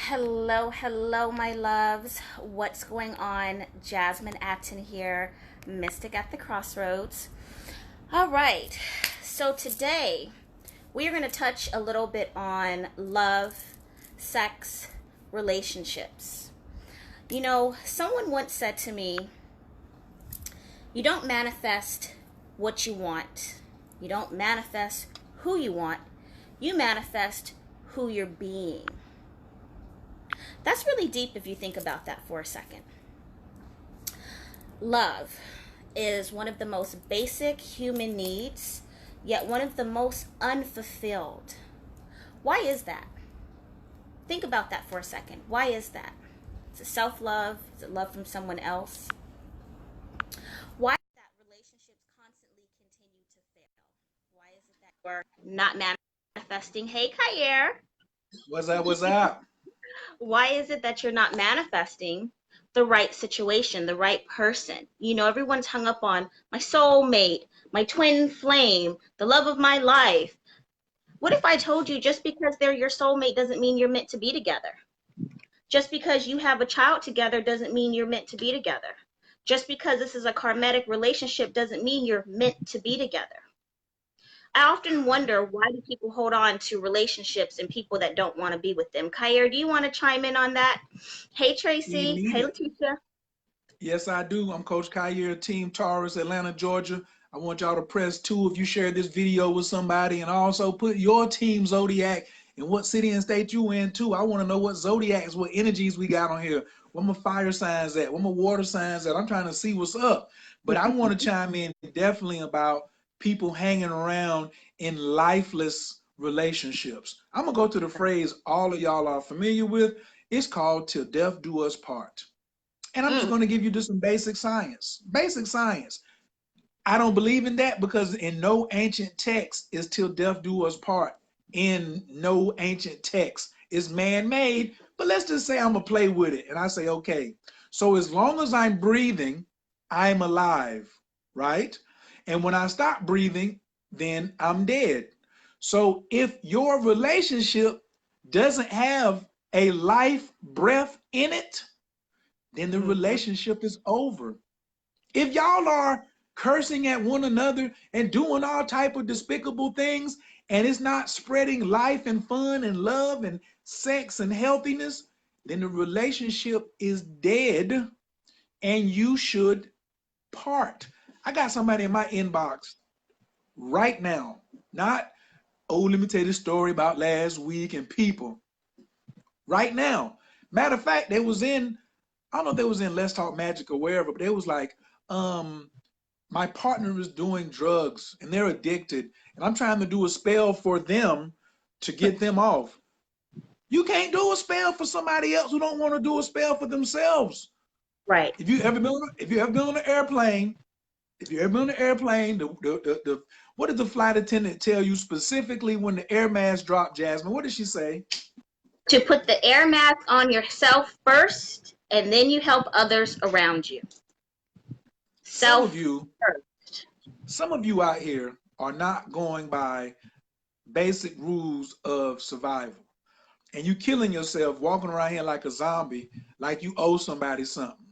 Hello, hello, my loves. What's going on? Jasmine Acton here, Mystic at the Crossroads. All right, so today we are going to touch a little bit on love, sex, relationships. You know, someone once said to me, you don't manifest what you want, you don't manifest who you manifest who you're being. That's really deep if you think about that for a second. Love is one of the most basic human needs, yet one of the most unfulfilled. Why is that? Think about that for a second. Why is that? Is it self-love? Is it love from someone else? Why is it that relationships constantly continue to fail? Why is it that you're not manifesting? Hey, Kayer. What's up? What's up? Why is it that you're not manifesting the right situation, the right person? You know, everyone's hung up on my soulmate, my twin flame, the love of my life. What if I told you just because they're your soulmate doesn't mean you're meant to be together? Just because you have a child together doesn't mean you're meant to be together. Just because this is a karmatic relationship doesn't mean you're meant to be together. I often wonder, why do people hold on to relationships and people that don't want to be with them? Kyra, do you want to chime in on that? Hey, We Tracy. need Hey, it. Leticia. Yes, I do. I'm Coach Kyer, Team Taurus, Atlanta, Georgia. I want y'all to press two if you share this video with somebody, and also put your team zodiac and what city and state you in too. I want to know what zodiacs, what energies we got on here. Where my fire signs at? Where my water signs at? I'm trying to see what's up. But I want to chime in definitely about people hanging around in lifeless relationships. I'm gonna go to the phrase all of y'all are familiar with. It's called "Till Death Do Us Part." And I'm just Mm, going to give you just some basic science. Basic science. I don't believe in that because in no ancient text is "till death do us part." In no ancient text. It's man-made, but let's just say I'm going to play with it. And I say, okay, so as long as I'm breathing, I'm alive, right? And when I stop breathing, then I'm dead. So if your relationship doesn't have a life breath in it, then the mhm. relationship is over. If y'all are cursing at one another and doing all type of despicable things, and it's not spreading life and fun and love and sex and healthiness, then the relationship is dead and you should part. I got somebody in my inbox right now, not, oh, let me tell you the story about last week and people. Right now. Matter of fact, they was in, I don't know if they was in Let's Talk Magic or wherever, but they was like, um, my partner is doing drugs and they're addicted, and I'm trying to do a spell for them to get them off. You can't do a spell for somebody else who don't want to do a spell for themselves. Right. If you ever been on an airplane, if you ever been on an airplane, what did the flight attendant tell you specifically when the air mask dropped, Jasmine? What did she say? To put the air mask on yourself first, and then you help others around you. Some of Self you, first. some of you out here are not going by basic rules of survival. And you killing yourself, walking around here like a zombie, like you owe somebody something.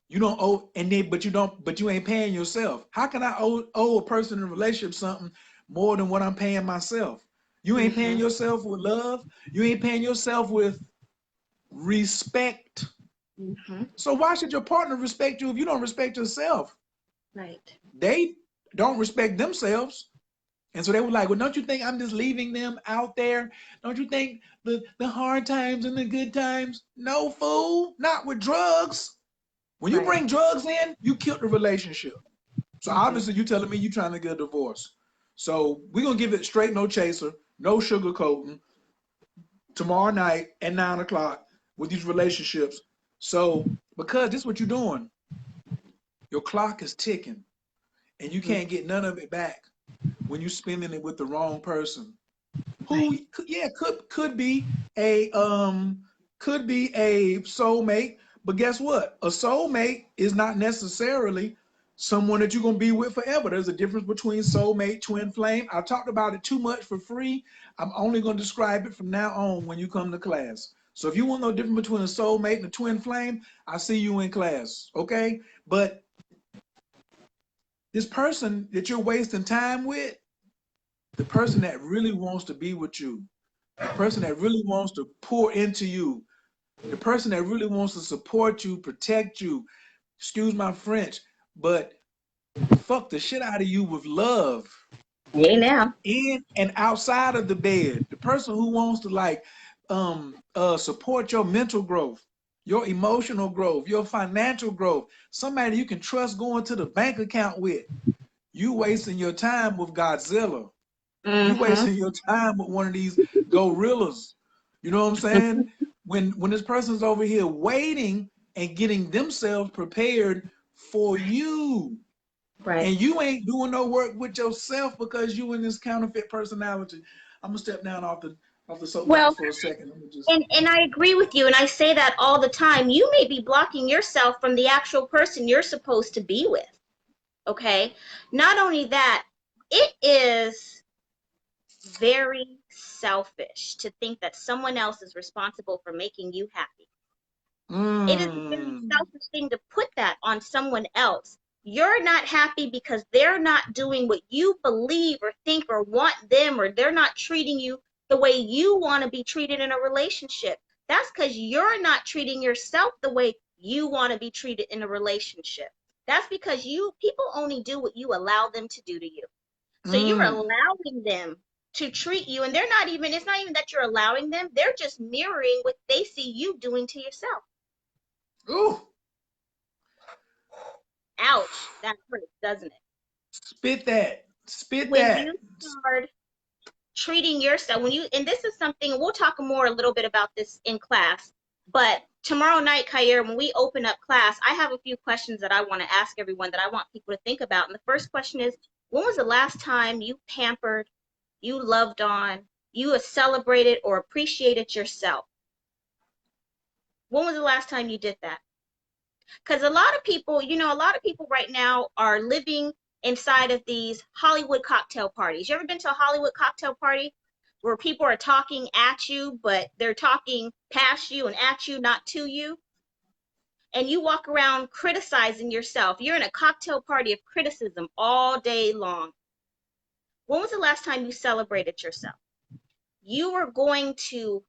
You don't owe, and then but you ain't paying yourself. How can I owe a person in a relationship something more than what I'm paying myself? You ain't paying Hmm. yourself with love. You ain't paying yourself with respect. Hmm. So why should your partner respect you if you don't respect yourself? Right. They don't respect themselves. And so they were like, well, don't you think I'm just leaving them out there? Don't you think the hard times and the good times? No, fool, not with drugs. When you Right. bring drugs in, you killed the relationship. So Hmm. obviously you telling me you trying to get a divorce. So we're gonna give it straight, no chaser, no sugarcoating tomorrow night at 9 o'clock with these relationships. So because this is what you're doing, your clock is ticking and you Hmm. can't get none of it back when you're spending it with the wrong person. Who, Right. yeah, could be a could be a soulmate, but guess what? A soulmate is not necessarily someone that you're gonna be with forever. There's a difference between soulmate, twin flame. I talked about it too much for free. I'm only gonna describe it from now on when you come to class. So if you want to know the difference between a soulmate and a twin flame, I see you in class, okay? But this person that you're wasting time with, the person that really wants to be with you, the person that really wants to pour into you, the person that really wants to support you, protect you, excuse my French, but fuck the shit out of you with love. Hey now. In and outside of the bed, the person who wants to like support your mental growth, your emotional growth, your financial growth, somebody you can trust going to the bank account with. You wasting your time with Godzilla. You Mm-hmm. wasting your time with one of these gorillas. You know what I'm saying? When this person's over here waiting and getting themselves prepared for you, Right. and you ain't doing no work with yourself because you in this counterfeit personality. I'm gonna step down off the soapbox Well, for a second. I'm gonna just and I agree with you, and I say that all the time. You may be blocking yourself from the actual person you're supposed to be with. Okay. Not only that, it is very selfish to think that someone else is responsible for making you happy. It is a very mm, selfish thing to put that on someone else. You're not happy because they're not doing what you believe or think or want them, or they're not treating you the way you want to be treated in a relationship. That's because you're not treating yourself the way you want to be treated in a relationship. That's because people only do what you allow them to do to you. So you're mm. allowing them to treat you, and it's not even that you're allowing them, they're just mirroring what they see you doing to yourself. Ooh, Ouch, that hurts, doesn't it? spit that, spit When you that. start treating yourself, and this is something, we'll talk more a little bit about this in class, but tomorrow night, Kyer, when we open up class, I have a few questions that I want to ask everyone that I want people to think about. And the first question is, when was the last time you pampered, you loved on, you celebrated or appreciated yourself? When was the last time you did that? Because a lot of people right now are living inside of these Hollywood cocktail parties. You ever been to a Hollywood cocktail party where people are talking at you, but they're talking past you and at you, not to you? And you walk around criticizing yourself. You're in a cocktail party of criticism all day long. When was the last time you celebrated yourself? You are going to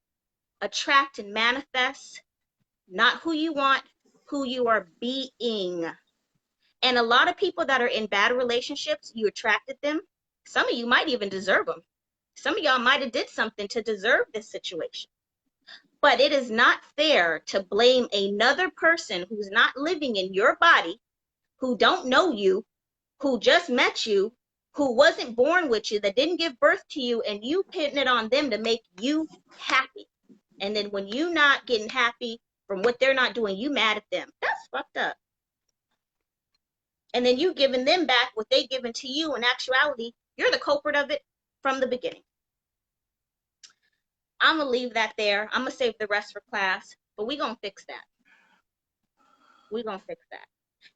attract and manifest not who you want, who you are being. And a lot of people that are in bad relationships, you attracted them. Some of you might even deserve them. Some of y'all might have did something to deserve this situation. But it is not fair to blame another person who's not living in your body, who don't know you, who just met you, who wasn't born with you, that didn't give birth to you, and you pinning it on them to make you happy. And then when you not getting happy from what they're not doing, you mad at them. That's fucked up. And then you giving them back what they given to you. In actuality, you're the culprit of it from the beginning. I'm gonna leave that there. I'm gonna save the rest for class, but we gonna fix that. We gonna fix that.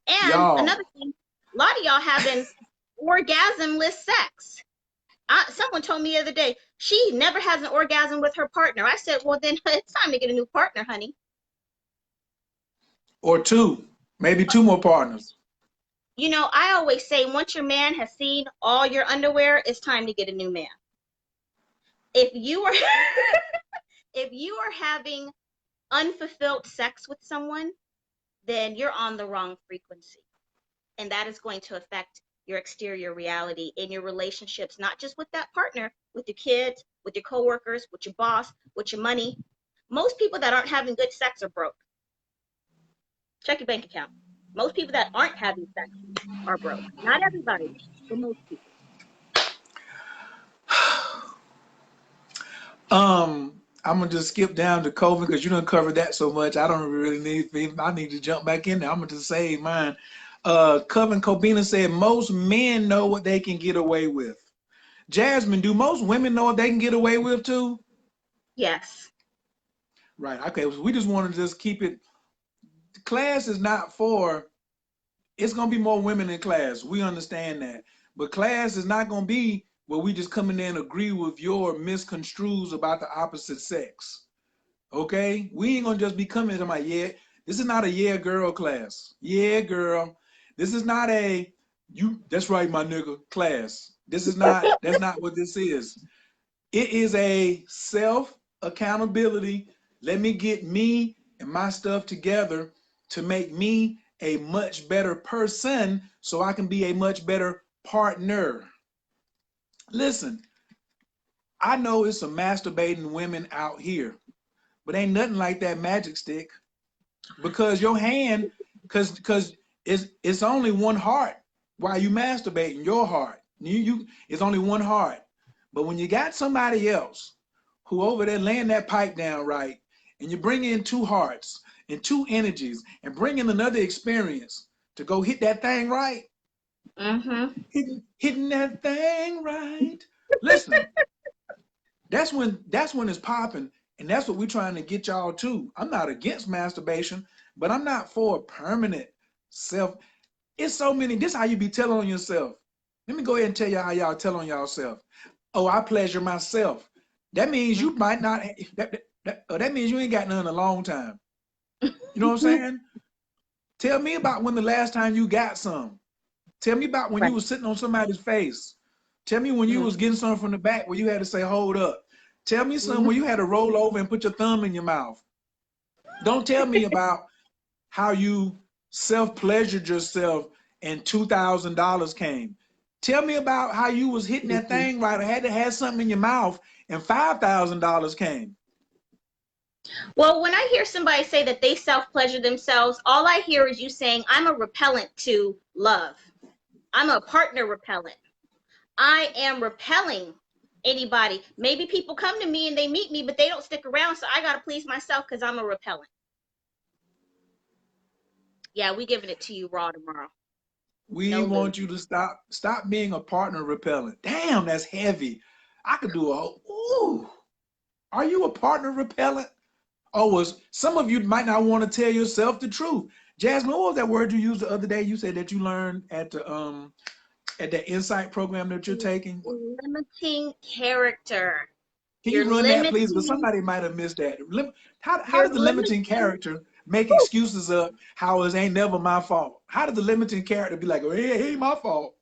And Y'all, another thing, a lot of y'all having orgasmless sex. Someone told me the other day she never has an orgasm with her partner. I said, well, then it's time to get a new partner, honey. or two, maybe two more partners. I always say once your man has seen all your underwear, it's time to get a new man. If you are if you are having unfulfilled sex with someone, then you're on the wrong frequency. And that is going to affect your exterior reality in your relationships, not just with that partner, with your kids, with your coworkers, with your boss, with your money. Most people that aren't having good sex are broke. Check your bank account. Most people that aren't having sex are broke. Not everybody, but most people. I'm gonna just skip down to COVID because you don't cover that so much. I don't really need. I need to jump back in there. I'm gonna just save mine. Coven Cobina said most men know what they can get away with. Jasmine, do most women know what they can get away with too? Yes. Right. Okay. So we just want to just keep it. Class is not for. It's gonna be more women in class. We understand that, but class is not gonna be where we just come in there and agree with your misconstrues about the opposite sex. Okay? We ain't gonna just be coming to my yeah. This is not a yeah girl class. Yeah, girl. This is not a you that's right, my nigga class. That's not what this is. It is a self accountability. Let me get me and my stuff together to make me a much better person so I can be a much better partner. Listen, I know it's some masturbating women out here, but ain't nothing like that magic stick because your hand, because it's only one heart while you masturbating, your heart. You it's only one heart. But when you got somebody else who over there laying that pipe down right, and you bring in two hearts and two energies and bring in another experience to go hit that thing right, Mm-hmm. hitting that thing right. Listen, that's when it's popping, and that's what we're trying to get y'all to. I'm not against masturbation, but I'm not for a permanent self. It's so many. This is how you be telling on yourself. Let me go ahead and tell you how y'all tell on yourself. Oh, I pleasure myself. That means you might not. That means you ain't got none in a long time. You know what I'm saying? Tell me about when the last time you got some. Tell me about when Right. you was sitting on somebody's face. Tell me when you was getting something from the back where you had to say, hold up. Tell me something Mm-hmm. when you had to roll over and put your thumb in your mouth. Don't tell me about how you self-pleasured yourself and $2,000 came. Tell me about how you was hitting that Mm-hmm. thing right or had to have something in your mouth and $5,000 came. Well, when I hear somebody say that they self-pleasure themselves, all I hear is you saying, I'm a repellent to love. I'm a partner repellent. I am repelling anybody. Maybe people come to me and they meet me, but they don't stick around, so I got to please myself because I'm a repellent. Yeah, we giving it to you raw tomorrow. We No lube. want you to stop being a partner repellent. Damn, that's heavy. I could do a whole, ooh. Are you a partner repellent? Oh, was some of you might not want to tell yourself the truth. Jasmine, what was that word you used the other day? You said that you learned at the insight program that you're taking. Limiting character. Can You're you run that, please? Because limiting. somebody might have missed that. How You're does the limiting limiting. character make Whew. excuses of how it ain't never my fault? How does the limiting character be like, oh, hey, it ain't my fault?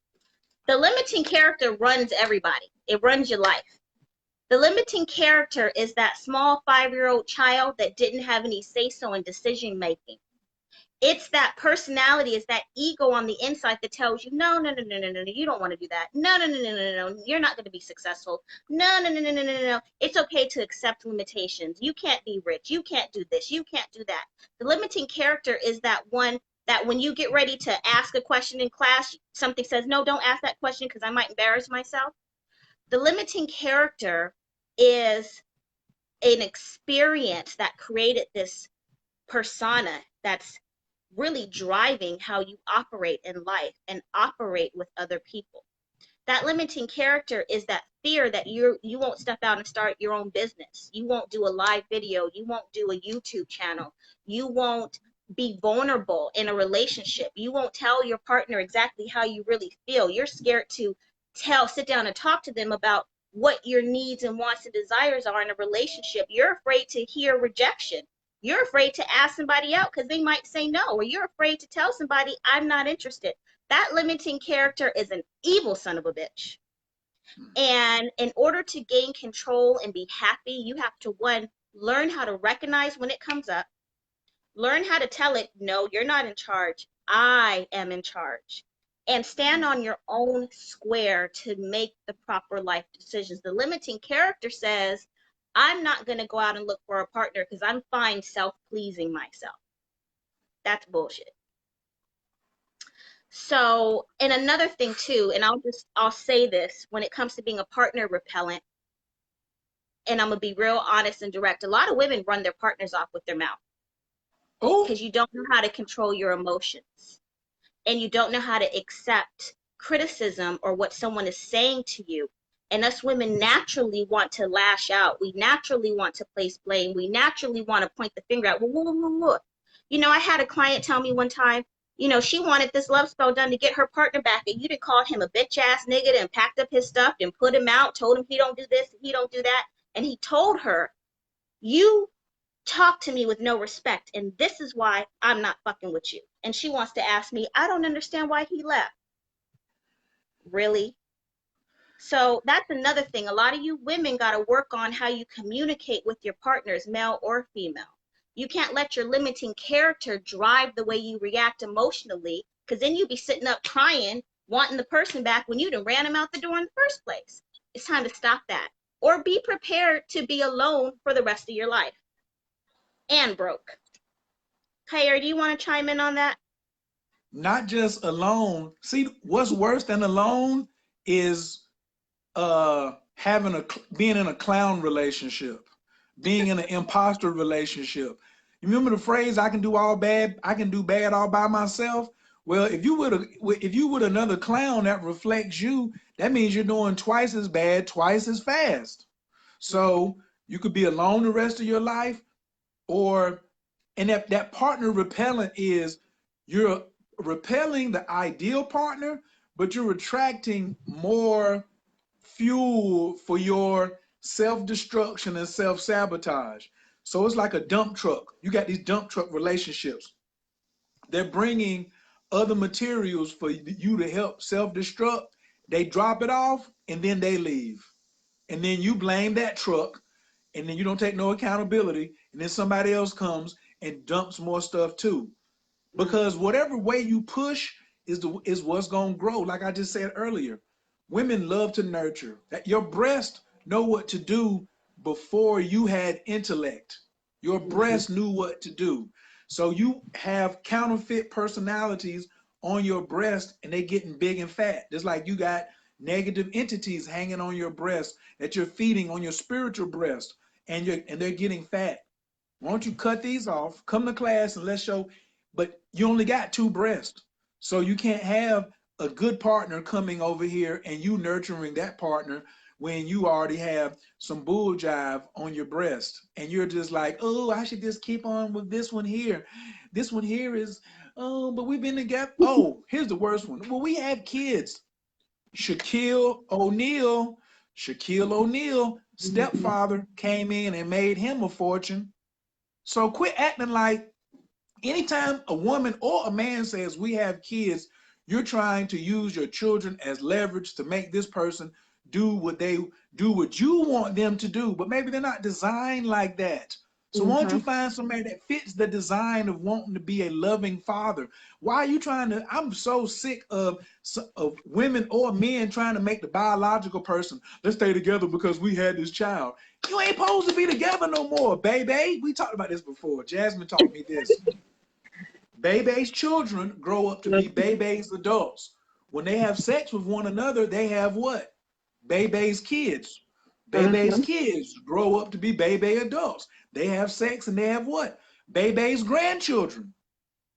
The limiting character runs everybody. It runs your life. The limiting character is that small 5-year-old child that didn't have any say so in decision making. It's that personality, it's that ego on the inside that tells you, no, no, no, no, no, no, you don't want to do that. No, no, no, no, no, no, no, you're not going to be successful. No, no, no, no, no, no, no. It's okay to accept limitations. You can't be rich. You can't do this. You can't do that. The limiting character is that one that when you get ready to ask a question in class, something says, no, don't ask that question because I might embarrass myself. The limiting character is an experience that created this persona that's really driving how you operate in life and operate with other people. That limiting character is that fear that you won't step out and start your own business. You won't do a live video. You won't do a YouTube channel. You won't be vulnerable in a relationship. You won't tell your partner exactly how you really feel. You're scared to sit down and talk to them about what your needs and wants and desires are in a relationship. You're afraid to hear rejection. You're afraid to ask somebody out because they might say no, or you're afraid to tell somebody, I'm not interested. That limiting character is an evil son of a bitch. And in order to gain control and be happy, you have to, one, learn how to recognize when it comes up, learn how to tell it, no, you're not in charge. I am in charge. And stand on your own square to make the proper life decisions. The limiting character says, I'm not going to go out and look for a partner because I'm fine self pleasing myself. That's bullshit. So, and another thing too, and I'll say this when it comes to being a partner repellent, and I'm gonna be real honest and direct. A lot of women run their partners off with their mouth Oh, because you don't know how to control your emotions and you don't know how to accept criticism or what someone is saying to you. And us women naturally want to lash out. We naturally want to place blame. We naturally want to point the finger out. You know, I had a client tell me one time, you know, she wanted this love spell done to get her partner back, and you done called him a bitch ass nigga and packed up his stuff and put him out, told him he don't do this, he don't do that. And he told her, you talk to me with no respect, and this is why I'm not fucking with you. And she wants to ask me, I don't understand why he left. Really? So that's another thing. A lot of you women got to work on how you communicate with your partners, male or female. You can't let your limiting character drive the way you react emotionally, because then you be sitting up crying, wanting the person back when you done ran them out the door in the first place. It's time to stop that. Or be prepared to be alone for the rest of your life. And broke. Kyrie, do you want to chime in on that? Not just alone. See, what's worse than alone is having a being in a clown relationship, being in an imposter relationship. You remember the phrase, I can do all bad, I can do bad all by myself? Well, if you with another clown that reflects you, that means you're doing twice as bad, twice as fast. So you could be alone the rest of your life, or and that partner repellent is you're repelling the ideal partner, but you're attracting more fuel for your self-destruction and self-sabotage. So it's like a dump truck. You got these dump truck relationships. They're bringing other materials for you to help self-destruct. They drop it off and then they leave. And then you blame that truck, and then you don't take no accountability. And then somebody else comes and dumps more stuff too. Because whatever way you push is what's gonna grow. Like I just said earlier, women love to nurture. That your breast know what to do before you had intellect. Your breast knew what to do. So you have counterfeit personalities on your breast, and they getting big and fat. Just like you got negative entities hanging on your breast that you're feeding on your spiritual breast, and they're getting fat. Why don't you cut these off, come to class and let's show, but you only got two breasts. So you can't have a good partner coming over here and you nurturing that partner when you already have some bull jive on your breast. And you're just like, oh, I should just keep on with this one here. This one here is, oh, but we've been together. Oh, here's the worst one. Well, we have kids. Shaquille O'Neal, stepfather came in and made him a fortune. So quit acting like anytime a woman or a man says we have kids, you're trying to use your children as leverage to make this person do what you want them to do, but maybe they're not designed like that. So why don't you find somebody that fits the design of wanting to be a loving father? Why are you trying to? I'm so sick of women or men trying to make the biological person, let's stay together because we had this child. You ain't supposed to be together no more, baby. We talked about this before. Jasmine taught me this. Baby's children grow up to be baby's adults. When they have sex with one another, they have what? Baby's kids. Baby's kids grow up to be baby adults. They have sex and they have what? Baby's grandchildren.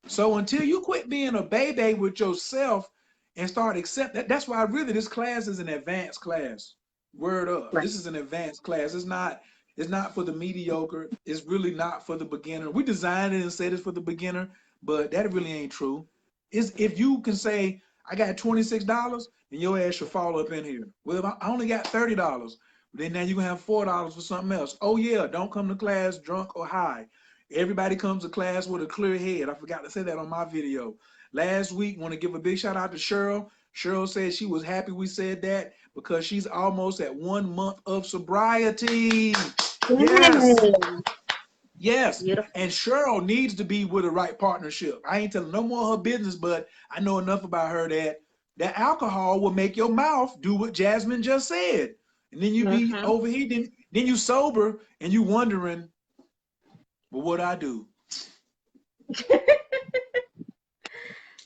So until you quit being a baby with yourself and start accepting, that's why really this class is an advanced class. Word up. This is an advanced class. It's not for the mediocre. It's really not for the beginner. We designed it and said it's for the beginner, but that really ain't true. Is if you can say, I got $26 and your ass should fall up in here. Well, if I only got $30, then now you're gonna have $4 for something else. Oh yeah, don't come to class drunk or high. Everybody comes to class with a clear head. I forgot to say that on my video. Last week, want to give a big shout out to Cheryl. Cheryl said she was happy we said that because she's almost at 1 month of sobriety. Yes. Yes. Beautiful. And Cheryl needs to be with the right partnership. I ain't telling no more of her business, but I know enough about her that alcohol will make your mouth do what Jasmine just said. And then you be over here, then you sober and you wondering, well, what I do?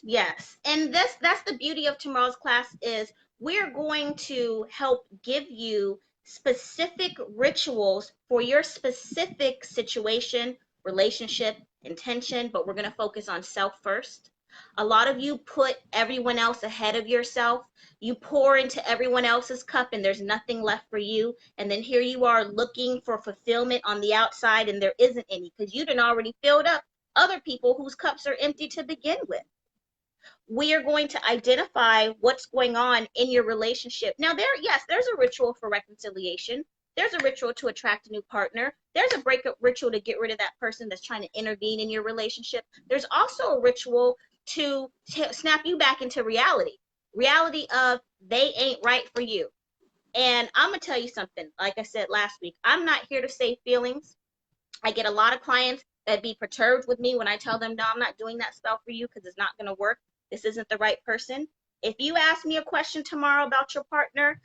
Yes. And that's the beauty of tomorrow's class is we're going to help give you specific rituals for your specific situation, relationship, intention, but we're going to focus on self first. A lot of you put everyone else ahead of yourself. You pour into everyone else's cup and there's nothing left for you. And then here you are looking for fulfillment on the outside and there isn't any because you done already filled up other people whose cups are empty to begin with. We are going to identify what's going on in your relationship. Now, there's a ritual for reconciliation. There's a ritual to attract a new partner. There's a breakup ritual to get rid of that person that's trying to intervene in your relationship. There's also a ritual to snap you back into reality. Reality of they ain't right for you. And I'm going to tell you something. Like I said last week, I'm not here to save feelings. I get a lot of clients that be perturbed with me when I tell them, no, I'm not doing that spell for you because it's not going to work. This isn't the right person. If you ask me a question tomorrow about your partner,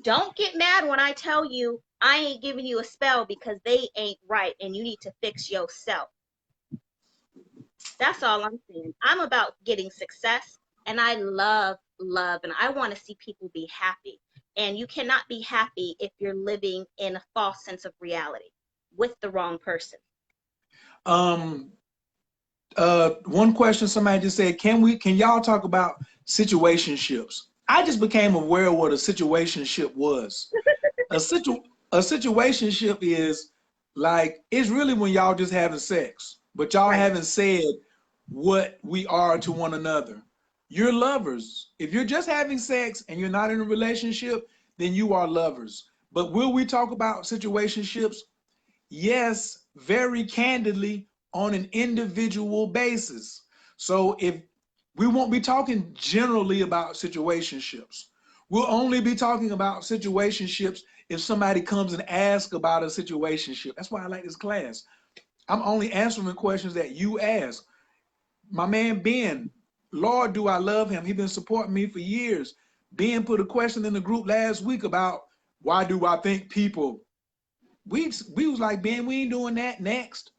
don't get mad when I tell you I ain't giving you a spell because they ain't right and you need to fix yourself. That's all I'm saying. I'm about getting success, and I love, and I want to see people be happy. And you cannot be happy if you're living in a false sense of reality with the wrong person. One question somebody just said, can y'all talk about situationships? I just became aware of what a situationship was. a situationship is like, it's really when y'all just having sex, but y'all haven't said what we are to one another. You're lovers. If you're just having sex and you're not in a relationship, then you are lovers. But will we talk about situationships? Yes, very candidly on an individual basis. So if we won't be talking generally about situationships, we'll only be talking about situationships if somebody comes and asks about a situationship. That's why I like this class. I'm only answering questions that you ask. My man Ben, Lord, do I love him? He's been supporting me for years. Ben put a question in the group last week about why do I think people. We was like, Ben, we ain't doing that next.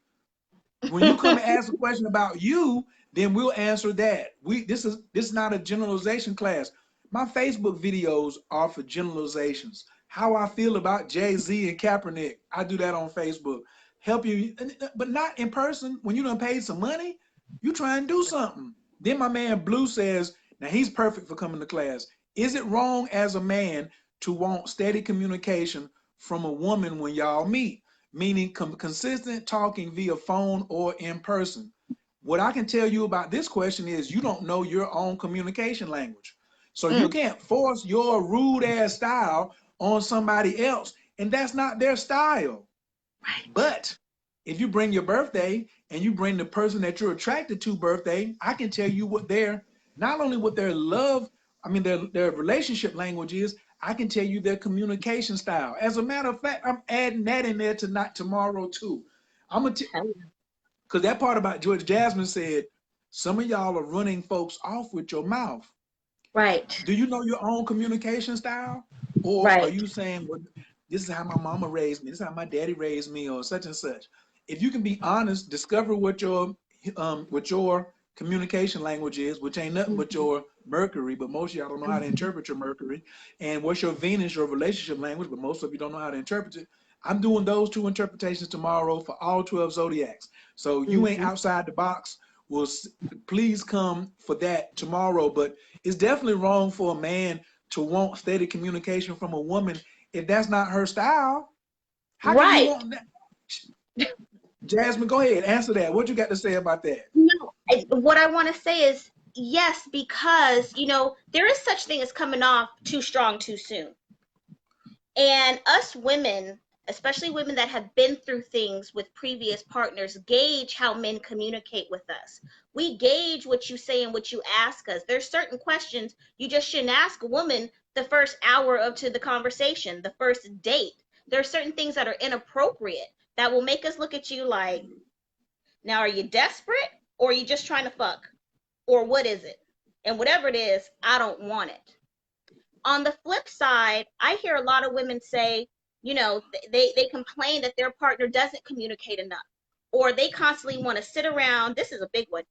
When you come and ask a question about you, then we'll answer that. This is not a generalization class. My Facebook videos are for generalizations. How I feel about Jay-Z and Kaepernick, I do that on Facebook. Help you, but not in person. When you done paid some money, you try and do something. Then my man Blue says, now he's perfect for coming to class. Is it wrong as a man to want steady communication from a woman when y'all meet? Meaning consistent talking via phone or in person. What I can tell you about this question is you don't know your own communication language. So you can't force your rude ass style on somebody else, and that's not their style. But if you bring your birthday and you bring the person that you're attracted to birthday, I can tell you what their, not only what their love, I mean their relationship language is, I can tell you their communication style. As a matter of fact, I'm adding that in there tonight, tomorrow too. I'm gonna because that part about George Jasmine said, some of y'all are running folks off with your mouth. Right. Do you know your own communication style? Or are Right. you saying, well, this is how my mama raised me, this is how my daddy raised me, or such and such? If you can be honest, discover what your communication language is, which ain't nothing but your Mercury, but most of y'all don't know how to interpret your Mercury. And what's your Venus, your relationship language, but most of you don't know how to interpret it. I'm doing those two interpretations tomorrow for all 12 zodiacs. So you ain't outside the box. Well, please come for that tomorrow. But it's definitely wrong for a man to want steady communication from a woman if that's not her style. How can you Right. want that? Jasmine, go ahead, answer that. What you got to say about that? No, what I want to say is yes, because there is such thing as coming off too strong too soon. And us women, especially women that have been through things with previous partners, gauge how men communicate with us. We gauge what you say and what you ask us. There's certain questions you just shouldn't ask a woman the first hour of to the conversation, the first date. There are certain things that are inappropriate that will make us look at you like, now are you desperate or are you just trying to fuck? Or what is it? And whatever it is, I don't want it. On the flip side, I hear a lot of women say, they complain that their partner doesn't communicate enough, or they constantly want to sit around. This is a big one.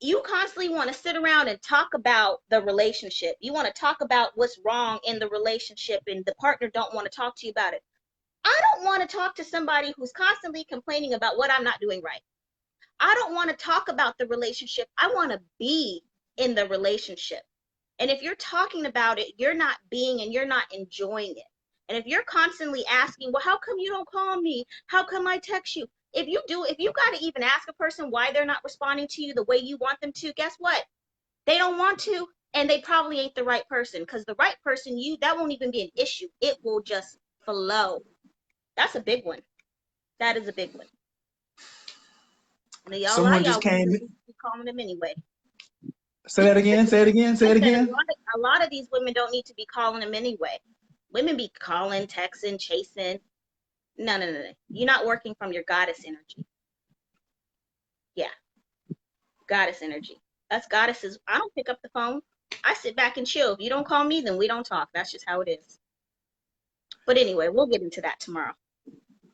You constantly want to sit around and talk about the relationship. You want to talk about what's wrong in the relationship, and the partner don't want to talk to you about it. I don't want to talk to somebody who's constantly complaining about what I'm not doing right. I don't want to talk about the relationship. I want to be in the relationship. And if you're talking about it, you're not being and you're not enjoying it. And if you're constantly asking, well, how come you don't call me? How come I text you? If you got to even ask a person why they're not responding to you the way you want them to, guess what? They don't want to, and they probably ain't the right person, because the right person, that won't even be an issue. It will just flow. That's a big one. That is a big one. And a lot Someone of just y'all came. women be calling them anyway. Say that again. Say it again. Say I it said again. a lot of these women don't need to be calling them anyway. Women be calling, texting, chasing. No, no, no, no. You're not working from your goddess energy. Yeah, goddess energy. Us goddesses, I don't pick up the phone. I sit back and chill. If you don't call me, then we don't talk. That's just how it is. But anyway, we'll get into that tomorrow.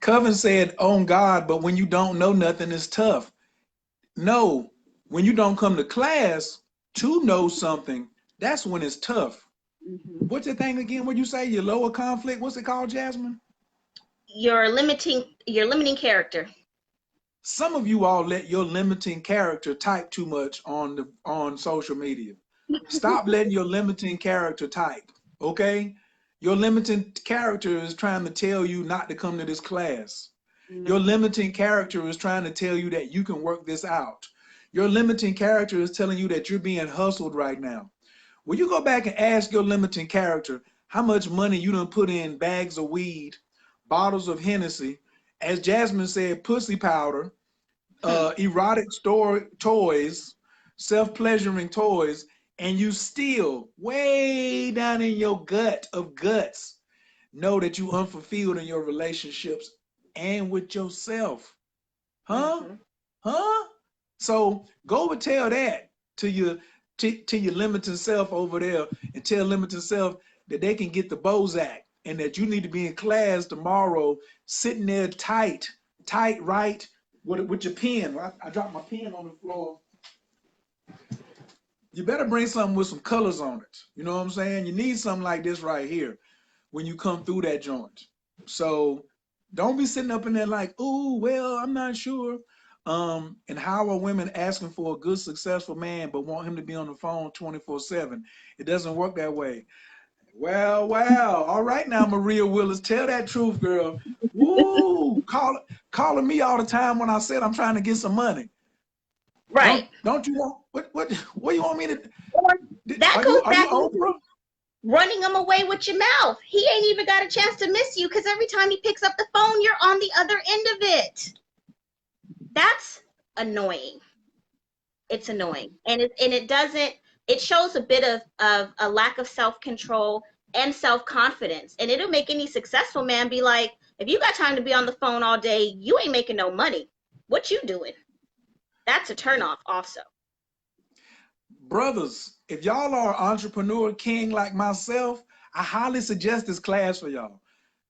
Coven said, "On God," but when you don't know nothing, it's tough. No, when you don't come to class to know something, that's when it's tough. Mm-hmm. What's the thing again? What you say? Your lower conflict? What's it called, Jasmine? Your limiting character. Some of you all let your limiting character type too much on social media. Stop letting your limiting character type, okay? Your limiting character is trying to tell you not to come to this class. Your Mm-hmm. limiting character is trying to tell you that you can work this out. Your limiting character is telling you that you're being hustled right now. Will you go back and ask your limiting character how much money you done put in bags of weed, bottles of Hennessy, as Jasmine said, pussy powder, Hmm. erotic store toys, self-pleasuring toys, and you still way down in your gut of guts know that you unfulfilled in your relationships and with yourself. Huh? Mm-hmm. Huh? So go and tell that to your to your limiting self over there, and tell limiting self that they can get the Bozak, and that you need to be in class tomorrow, sitting there tight, right, with your pen. I dropped my pen on the floor. You better bring something with some colors on it. You know what I'm saying? You need something like this right here when you come through that joint. So don't be sitting up in there like, oh, well, I'm not sure. And how are women asking for a good, successful man, but want him to be on the phone 24/7? It doesn't work that way. Well, wow. All right now, Maria Willis, tell that truth, girl. Woo! Calling me all the time when I said I'm trying to get some money. Right. Don't you want what you want me to? Or that goes Are you back Oprah? into running them away with your mouth. He ain't even got a chance to miss you because every time he picks up the phone, you're on the other end of it. That's annoying. It's annoying, and it doesn't. It shows a bit of a lack of self control and self confidence, and it'll make any successful man be like, if you got time to be on the phone all day, you ain't making no money. What you doing? That's a turnoff, also. Brothers, if y'all are entrepreneur king like myself, I highly suggest this class for y'all.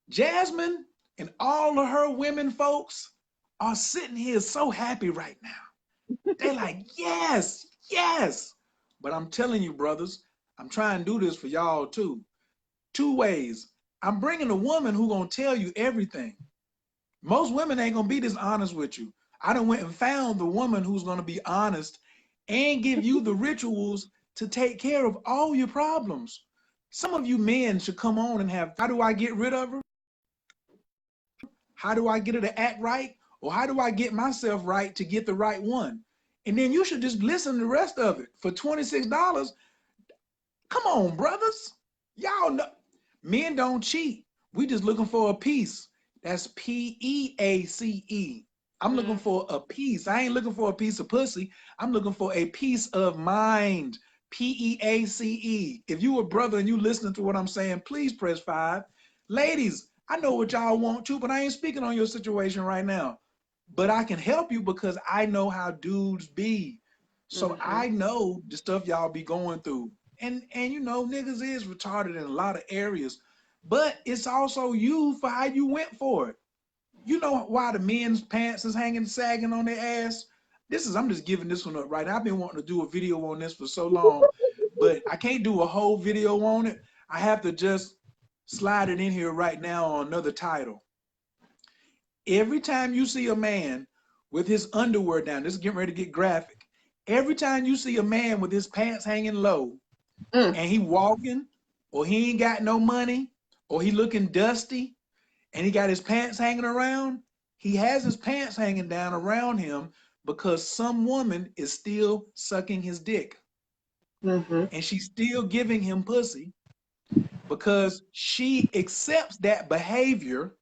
Jasmine and all of her women folks are sitting here so happy right now. They're like, yes, yes. But I'm telling you, brothers, I'm trying to do this for y'all too. Two ways. I'm bringing a woman who gonna tell you everything. Most women ain't gonna be this honest with you. I done went and found the woman who's gonna be honest and give you the rituals to take care of all your problems. Some of you men should come on and have, how do I get rid of her? How do I get her to act right? Or how do I get myself right to get the right one? And then you should just listen to the rest of it for $26. Come on, brothers. Y'all know men don't cheat. We just looking for a piece. That's PEACE. I'm looking Mm-hmm. for a piece. I ain't looking for a piece of pussy. I'm looking for a piece of mind. PEACE. If you a brother and you listening to what I'm saying, please press 5. Ladies, I know what y'all want to, but I ain't speaking on your situation right now. But I can help you because I know how dudes be. So Mm-hmm. I know the stuff y'all be going through. And you know, niggas is retarded in a lot of areas. But it's also you for how you went for it. You know why the men's pants is hanging sagging on their ass? I'm just giving this one up right now. I've been wanting to do a video on this for so long, but I can't do a whole video on it. I have to just slide it in here right now on another title. Every time you see a man with his underwear down, this is getting ready to get graphic. Every time you see a man with his pants hanging low Mm. and he walking, or he ain't got no money, or he looking dusty, and he got his pants hanging around, he has his pants hanging down around him because some woman is still sucking his dick Mm-hmm. and she's still giving him pussy. because she accepts that behavior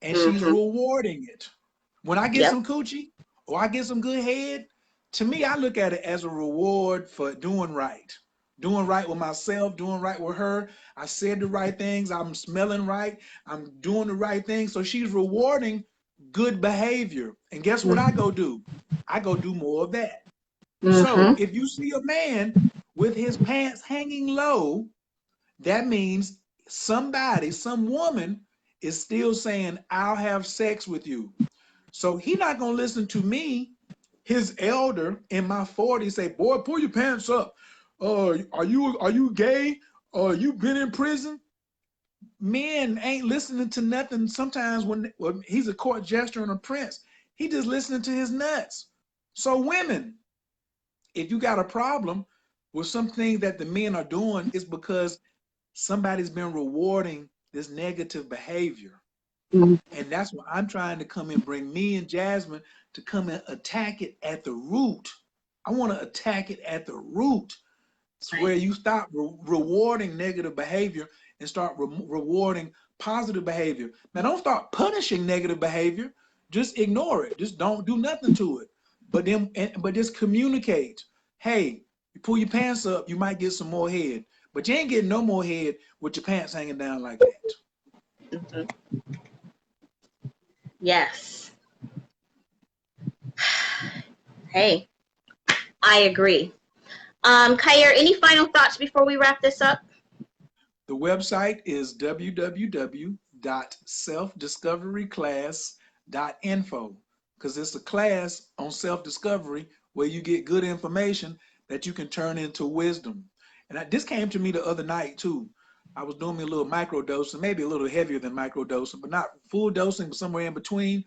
and she's Mm-hmm. rewarding it. When I get Yep. some coochie or I get some good head, to me, I look at it as a reward for doing right with myself, doing right with her. I said the right things. I'm smelling right. I'm doing the right thing. So she's rewarding good behavior. And guess what I go do? I go do more of that. So Mm-hmm. if you see a man with his pants hanging low, that means somebody, some woman is still saying, I'll have sex with you. So he not gonna listen to me, his elder in my 40s, say, boy, pull your pants up. Are you gay? You been in prison? Men ain't listening to nothing. Sometimes when he's a court jester and a prince, he just listening to his nuts. So women, if you got a problem with something that the men are doing, it's because somebody's been rewarding this negative behavior. And that's why I'm trying to come and bring me and Jasmine to come and attack it at the root. I want to attack it at the root. It's where you stop rewarding negative behavior and start rewarding positive behavior. Now, don't start punishing negative behavior. Just ignore it. Just don't do nothing to it. But just communicate. Hey, you pull your pants up, you might get some more head. But you ain't getting no more head with your pants hanging down like that. Mm-hmm. Yes. Hey, I agree. Kyer, any final thoughts before we wrap this up? The website is www.selfdiscoveryclass.info because it's a class on self-discovery where you get good information that you can turn into wisdom. And this came to me the other night too. I was doing me a little micro dosing, maybe a little heavier than micro dosing, but not full dosing, but somewhere in between.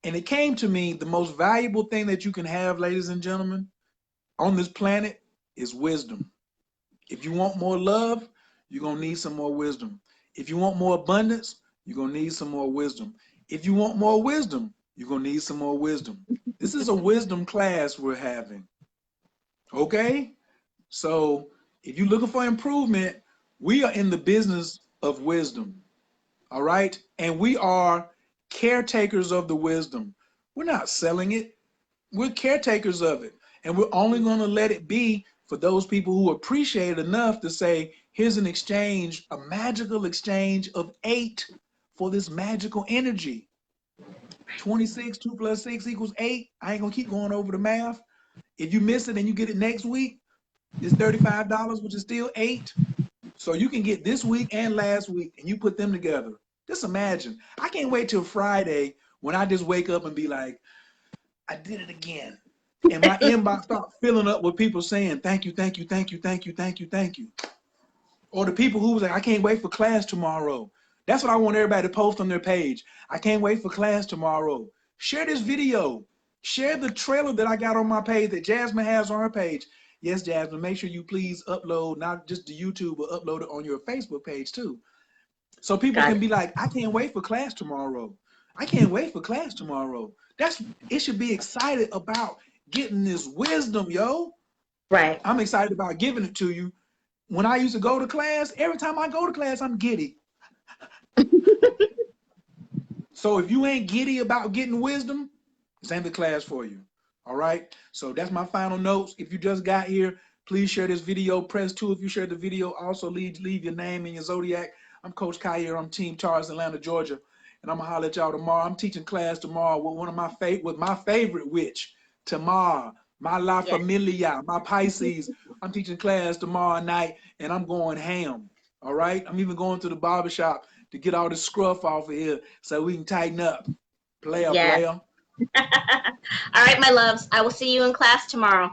And it came to me the most valuable thing that you can have, ladies and gentlemen, on this planet is wisdom. If you want more love, you're going to need some more wisdom. If you want more abundance, you're going to need some more wisdom. If you want more wisdom, you're going to need some more wisdom. This is a wisdom class we're having. Okay? So if you're looking for improvement, we are in the business of wisdom. All right? And we are caretakers of the wisdom. We're not selling it. We're caretakers of it. And we're only going to let it be for those people who appreciate it enough to say, here's an exchange, a magical exchange of 8 for this magical energy. 26, 2 plus 6 equals 8. I ain't going to keep going over the math. If you miss it and you get it next week, it's $35, which is still 8. So you can get this week and last week, and you put them together. Just imagine. I can't wait till Friday when I just wake up and be like, I did it again. And my inbox start filling up with people saying, thank you, thank you, thank you, thank you, thank you, thank you. Or the people who was like, I can't wait for class tomorrow. That's what I want everybody to post on their page. I can't wait for class tomorrow. Share this video. Share the trailer that I got on my page that Jasmine has on her page. Yes, Jasmine, make sure you please upload, not just to YouTube, but upload it on your Facebook page too. So people Got can it. be like, I can't wait for class tomorrow. I can't wait for class tomorrow. It should be excited about getting this wisdom, yo. Right. I'm excited about giving it to you. When I used to go to class, every time I go to class, I'm giddy. So if you ain't giddy about getting wisdom, this ain't the class for you. All right. So that's my final notes. If you just got here, please share this video. Press 2 if you share the video. Also leave your name and your zodiac. I'm Coach Kyer. I'm Team Charles, Atlanta, Georgia. And I'm gonna holler at y'all tomorrow. I'm teaching class tomorrow with my favorite witch, Tamar, my La Yes. Familia, my Pisces. I'm teaching class tomorrow night and I'm going ham. All right. I'm even going to the barbershop to get all this scruff off of here so we can tighten up. Player, Yes. player. All right, my loves. I will see you in class tomorrow.